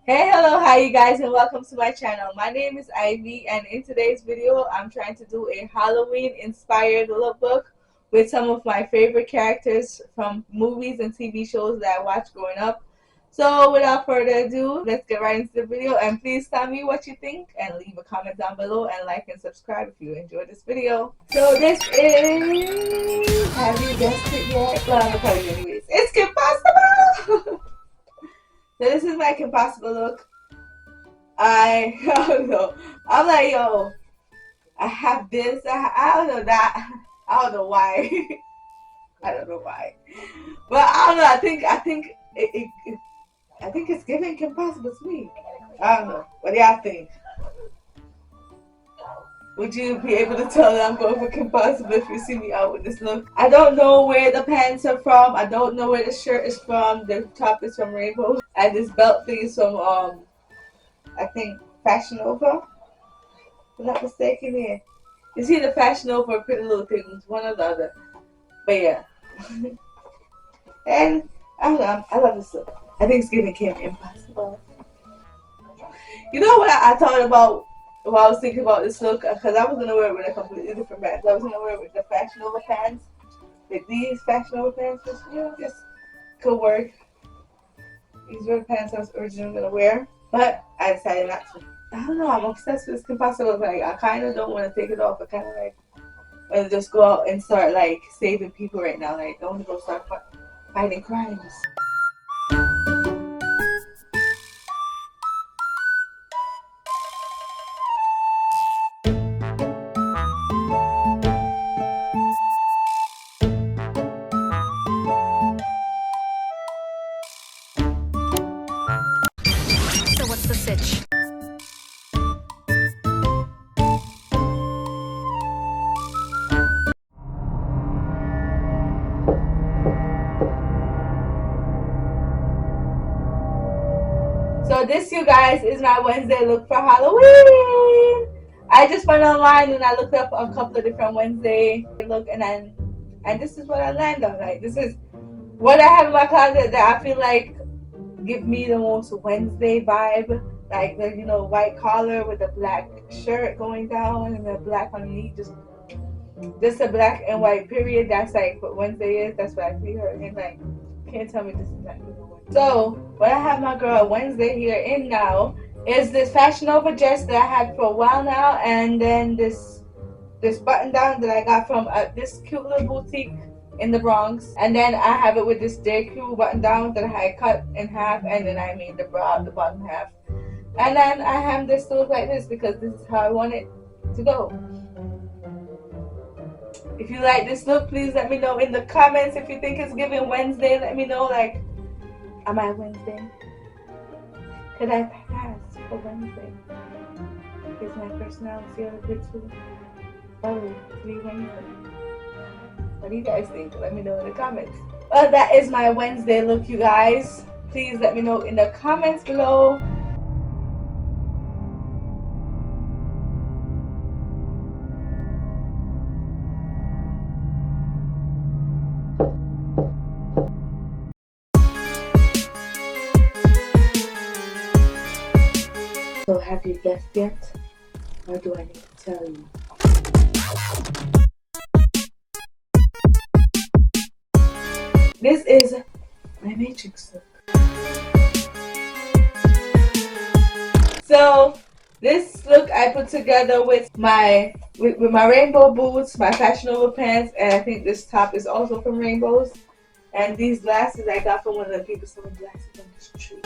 Hey, hello, hi you guys, and welcome to my channel. My name is Ivy, and in today's video, I'm trying to do a Halloween-inspired lookbook with some of my favorite characters from movies and TV shows that I watched growing up. So, without further ado, let's get right into the video, and please tell me what you think, and leave a comment down below, and like and subscribe if you enjoyed this video. So, this is, have you guessed it yet? Well, I'm gonna tell you anyways. It's Kim Possible! So, this is my Kim Possible look. I don't know. I'm like, yo, I have this. I don't know that. I don't know why. I don't know why. But I don't know. I think it's giving Kim Possible to me. I don't know. What do y'all think? Would you be able to tell that I'm going for Kim Possible if you see me out with this look? I don't know where the pants are from. I don't know where the shirt is from. The top is from Rainbow, and this belt thing is from I think Fashion Nova. If I'm not mistaken here. It's either Fashion Nova or Pretty Little Things, one or the other. But yeah. And I don't know, I love this look. I think it's giving Kim Impossible. You know what I thought about while I was thinking about this look? Because I was going to wear it with a completely different pants. I was going to wear it with the Fashion Nova pants. Like these Fashion Nova pants, just could work. These were the pants I was originally going to wear. But I decided not to. I don't know, I'm obsessed with this Kim Possible. Like, I kind of don't want to take it off. I kind of like want to just go out and start like saving people right now. Like, I want to go start fighting crimes. So what's the sitch? So this, you guys, is my Wednesday look for Halloween. I just went online and I looked up a couple of different Wednesday look, and this is what I landed on. Like, this is what I have in my closet that I feel like give me the most Wednesday vibe. Like the white collar with the black shirt going down and the black underneath, just a black and white period. That's like what Wednesday is. That's what I see her in. Like, can't tell me this is not even Wednesday. So what I have my girl Wednesday here in now is this Fashion Nova dress that I had for a while now, and then this button down that I got from this cute little boutique in the Bronx, and then I have it with this JQ button down that I had cut in half, and then I made the bra the bottom half, and then I have this to look like this because this is how I want it to go. If you like this look, please let me know in the comments. If you think it's giving Wednesday, let me know. Like, am I Wednesday? Could I pass for Wednesday? Is my personality a bit too early to be Wednesday? What do you guys think? Let me know in the comments. Well, that is my Wednesday look, you guys. Please let me know in the comments below. So have you guessed yet? Or do I need to tell you? This is my Matrix look. So this look I put together with my rainbow boots, my Fashion Nova pants, and I think this top is also from Rainbows. And these glasses I got from one of the people selling glasses on the street.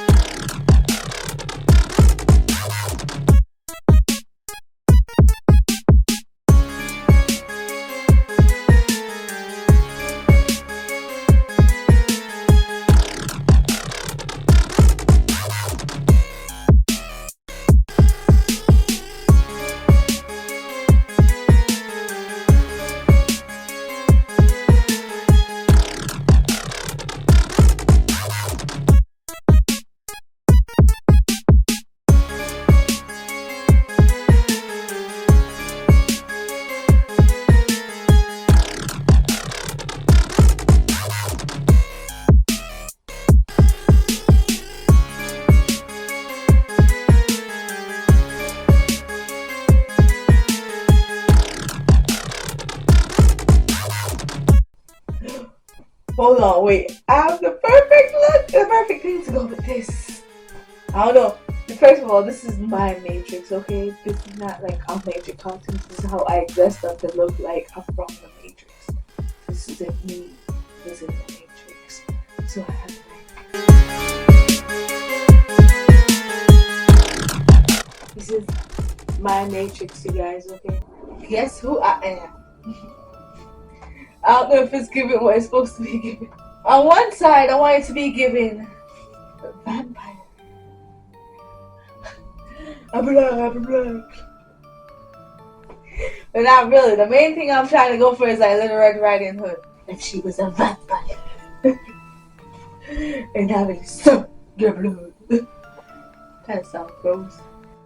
Hold on, wait. I have the perfect look, the perfect thing to go with this. I don't know. First of all, this is my Matrix, okay? This is not like a Matrix cartoon. This is how I dressed up to look like I'm from the Matrix. This isn't me. This is the Matrix. So I have like... This is my Matrix, you guys, okay? Guess who I am? I don't know if it's giving what it's supposed to be giving. On one side, I want it to be giving vampire. I'm black. But not really. The main thing I'm trying to go for is like Little Red Riding Hood. If she was a vampire. And having sucked your blood. Kind of sounds gross.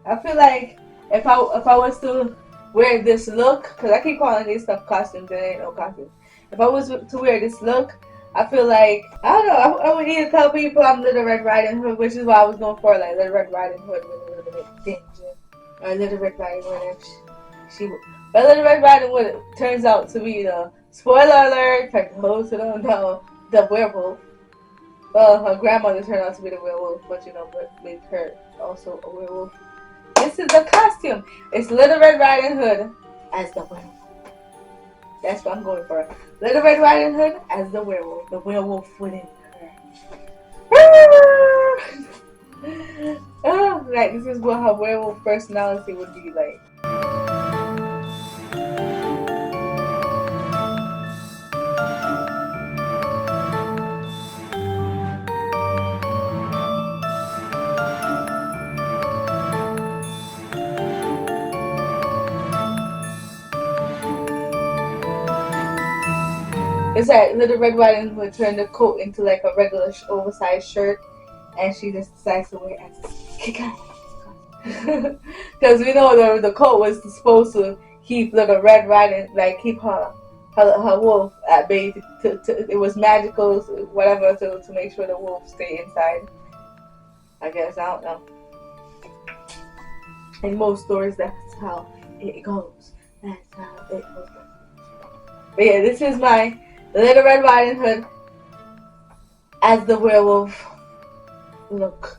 I feel like if I was to wear this look, because I keep calling these stuff costumes, there ain't no costumes. If I was to wear this look, I feel like, I don't know, I would either tell people I'm Little Red Riding Hood, which is why I was going for like Little Red Riding Hood with a little bit of danger. Or Little Red Riding Hood if she would. But Little Red Riding Hood turns out to be the, spoiler alert, for those who don't know, the werewolf. Well, her grandmother turned out to be the werewolf, but you know, but made her also a werewolf. This is the costume. It's Little Red Riding Hood as the werewolf. That's what I'm going for. Little Red Riding Hood as the werewolf within her. Oh, like this is what her werewolf personality would be like. It's like Little Red Riding Hood turned the coat into like a regular oversized shirt, and she just decides to wear it as a kick-ass. Because we know the coat was supposed to keep Little Red Riding, like keep her wolf at bay. It was magical, whatever, to make sure the wolf stay inside. I guess, I don't know. In most stories, that's how it goes. That's how it goes. But yeah, this is my Little Red Riding Hood as the werewolf look.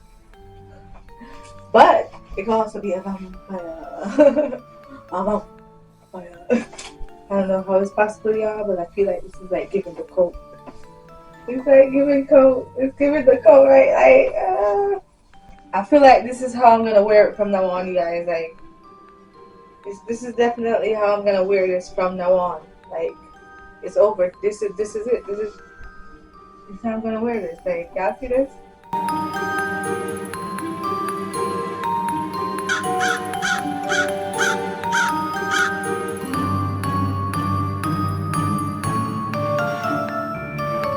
But it can also be a vampire. A vampire. I don't know how it's possible, y'all, but I feel like this is like giving the coat. It's like giving coat. It's giving the coat, right? Like, I feel like this is how I'm gonna wear it from now on, you guys. Like, this is definitely how I'm gonna wear this from now on. Like, it's over. This is it. This is how I'm gonna wear this. Like, y'all see this?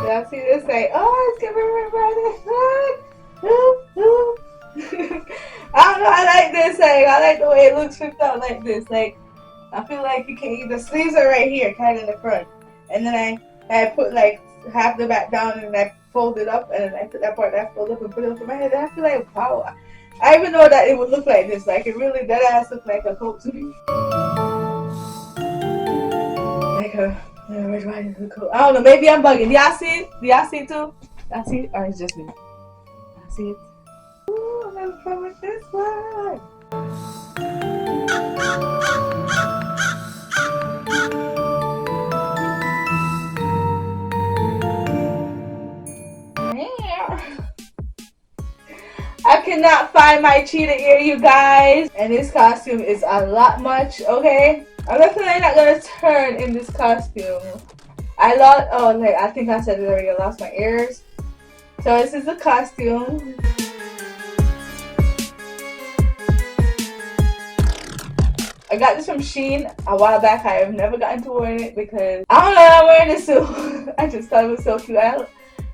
Y'all see this? Like, oh, it's giving Red Riding Hood. I don't know. I like this. Like, I like the way it looks flipped out like this. Like, I feel like you can. The sleeves are right here, kind of in the front, and then I put like half the back down, and I fold it up, and then I put that part that fold up and put it over my head. And I feel like, wow. I even know that it would look like this. Like, it really, that ass look like a coat to me. Like a Red Riding Hood coat. I don't know. Maybe I'm bugging. Do y'all see it? Do y'all see it too? Y'all see it? Or it's just me? Y'all see it? Ooh, I'm having fun with this one. I cannot find my cheetah ear, you guys. And this costume is a lot much, okay? I'm definitely not gonna turn in this costume. I lost, oh, like, I think I said it already, I lost my ears. So this is the costume. I got this from Shein a while back. I have never gotten to wearing it because I don't know, I'm wearing this suit. I just thought it was so cute. I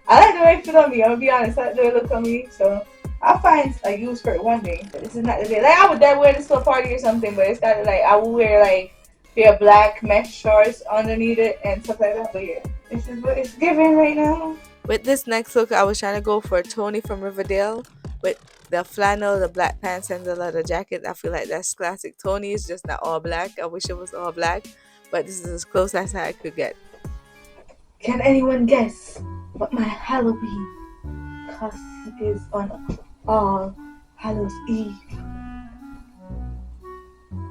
like the way it fit on me, I'm gonna be honest. I like the way it looked on me, so I'll find a use for it one day. But this is not the day. Like, I would then wear this to a party or something, but it's got like, I would wear like black mesh shorts underneath it and stuff like that. But yeah, this is what it's giving right now. With this next look, I was trying to go for Tony from Riverdale with the flannel, the black pants, and the leather jacket. I feel like that's classic Tony. It's just not all black. I wish it was all black, but this is as close as I could get. Can anyone guess what my Halloween costume is on All Hallows Eve.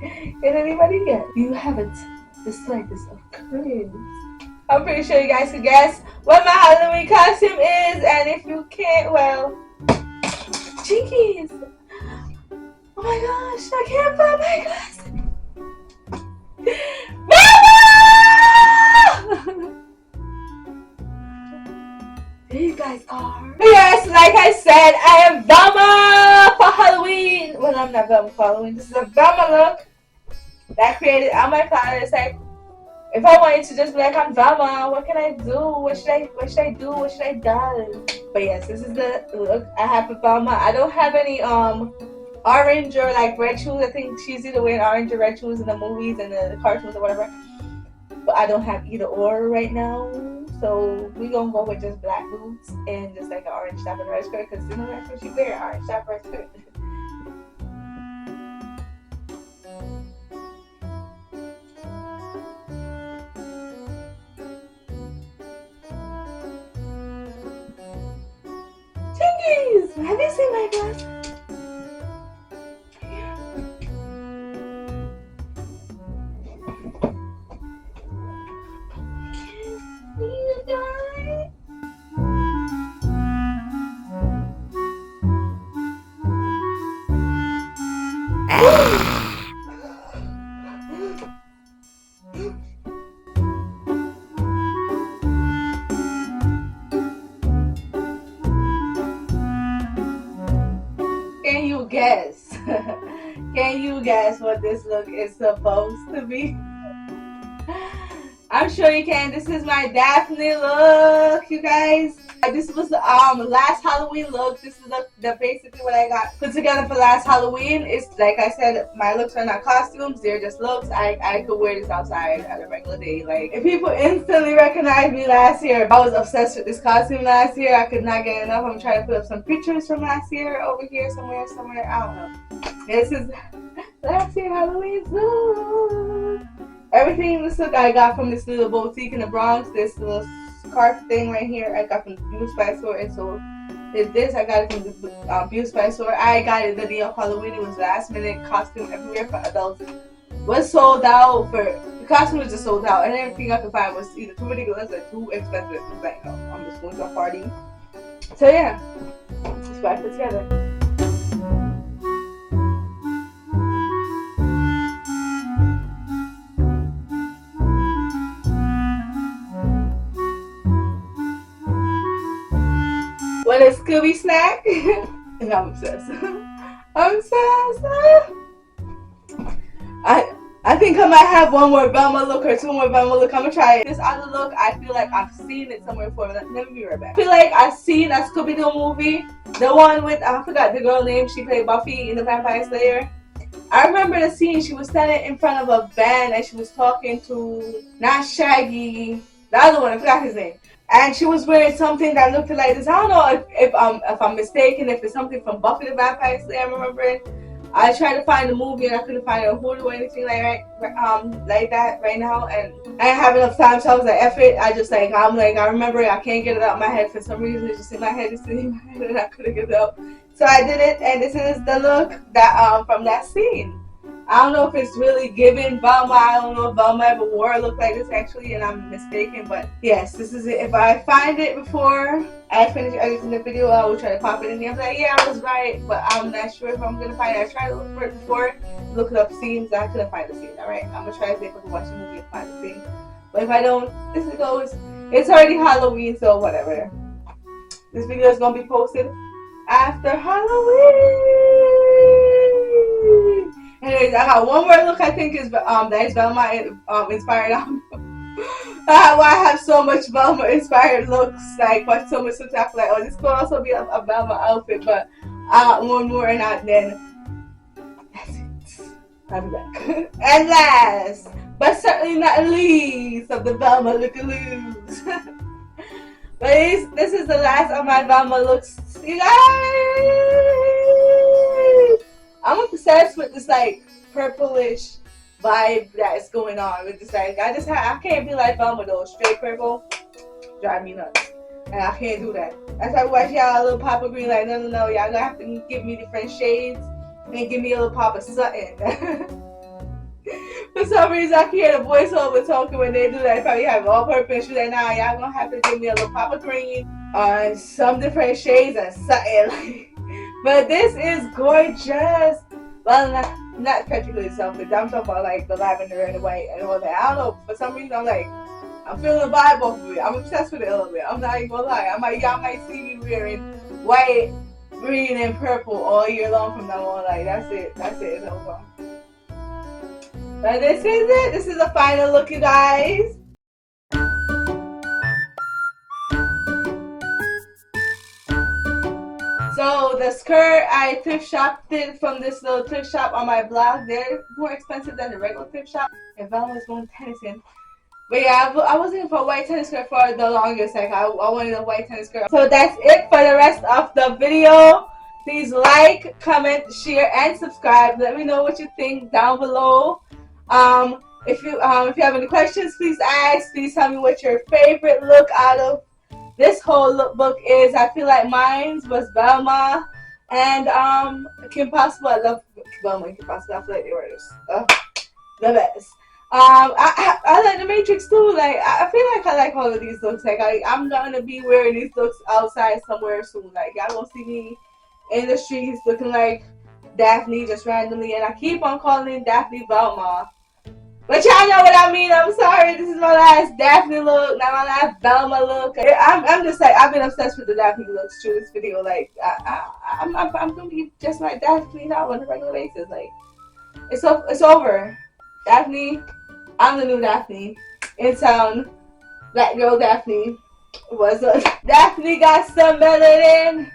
Can anybody guess? Do you have it the slightest of clues? I'm pretty sure you guys can guess what my Halloween costume is, and if you can't, well, Jinkies! Oh my gosh, I can't find my glasses! Mama! There you guys are. Yes, like I said, I am Velma for Halloween. Well, I'm not Velma for Halloween. This is a Velma look that I created on my planet. It's like, if I wanted to just be like, I'm Velma, what can I do? What should I do? What should I do? But yes, this is the look I have for Velma. I don't have any orange or like red shoes. I think she's either wearing orange or red shoes in the movies and the cartoons or whatever. But I don't have either or right now. So we gonna go with just black boots and just like an orange top and red skirt, because you know that's what she wear, orange top, red skirt. Jinkies! Have you seen my glasses? Can you guess? Can you guess what this look is supposed to be? I'm sure you can. This is my Daphne look, you guys. This was the last Halloween look. This is the basically what I got put together for last Halloween. It's like I said, my looks are not costumes, they're just looks. I could wear this outside on a regular day. Like, if people instantly recognized me last year, I was obsessed with this costume last year. I could not get enough. I'm trying to put up some pictures from last year over here somewhere. I don't know. This is last year Halloween's look. Everything in this look I got from this little boutique in the Bronx. This little scarf thing right here I got from the Beauty Supply store, and so this I got it from the Beauty Supply store. I got it the day of Halloween. It was last minute costume everywhere for adults. Was sold out for the costume was just sold out, and everything I could find was either too ridiculous or too expensive. It was like, no, I'm just going to a party. So yeah, that's what I put together. Want a Scooby snack? And I'm obsessed. I'm obsessed. I think I might have one more Velma look or two more Velma look. I'm gonna try it. This other look, I feel like I've seen it somewhere before. Let me be right back. I feel like I've seen a Scooby-Doo movie. The one with, I forgot the girl name. She played Buffy in the Vampire Slayer. I remember the scene. She was standing in front of a van and she was talking to, not Shaggy, the other one. I forgot his name. And she was wearing something that looked like this. I don't know if I'm mistaken, if it's something from Buffy the Vampire Slayer. I'm remembering. I tried to find the movie and I couldn't find it on Hulu or anything like that right now, and I didn't have enough time, so I was like, F it. I remember it. I can't get it out of my head for some reason. It's just in my head. It's in my head, and I couldn't get it out. So I did it, and this is the look that from that scene. I don't know if it's really giving Velma. I don't know if Velma ever wore a look like this actually, and I'm mistaken. But yes, this is it. If I find it before I finish editing the video, I will try to pop it in there. I'm like, yeah, I was right, but I'm not sure if I'm gonna find it. I tried to look for it before, look it up scenes. I couldn't find the scene. All right, I'm gonna try to see if I can watch the movie and find the scene. But if I don't, this goes. It's already Halloween, so whatever. This video is gonna be posted after Halloween. Anyways, I got one more look I think is that is Velma inspired on. Why I have so much Velma inspired looks, like watch so much stuff like, oh, this could also be a Velma outfit, but I got one more and then that's it. I'll be back. And last, but certainly not least, of the Velma look-a-loos. But this is the last of my Velma looks, you guys. I'm obsessed with this like purplish vibe that is going on with this. Like I can't be like Velma though. Straight purple drive me nuts. And I can't do that. That's why watch y'all a little pop of green, like, no, y'all gonna have to give me different shades and give me a little pop of something. For some reason, I can hear the voiceover talking when they do that. They probably have all purpose. She's like, nah, y'all gonna have to give me a little pop of green, some different shades and something. But this is gorgeous. Well, not particularly selfish. I'm talking about like the lavender and the white and all that. I don't know. For some reason, I'm feeling the vibe off of it. I'm obsessed with it a little bit. I'm not even gonna lie. Y'all might see me wearing white, green, and purple all year long from now on. Like that's it. It's over. But this is it. This is the final look, you guys. So the skirt I thrift shopped it from this little thrift shop on my blog. They're more expensive than the regular thrift shop. And Val was going Tennyson. But yeah, I was looking for a white tennis skirt for the longest. Like I wanted a white tennis skirt. So that's it for the rest of the video. Please like, comment, share, and subscribe. Let me know what you think down below. If you have any questions, please ask. Please tell me what your favorite look out of this whole lookbook is. I feel like mine was Velma and Kim Possible. I love Velma and Kim Possible. I feel like they were the best. I like the Matrix too. Like I feel like I like all of these looks. Like I'm gonna be wearing these looks outside somewhere soon. Like y'all gonna see me in the streets looking like Daphne just randomly, and I keep on calling Daphne Velma. But y'all know what I mean. I'm sorry. This is my last Daphne look, not my last Velma look. I'm just like I've been obsessed with the Daphne looks through this video. Like I'm gonna be just like Daphne now on a regular basis. Like it's over. Daphne, I'm the new Daphne. In town, Black girl Daphne was Daphne got some melanin.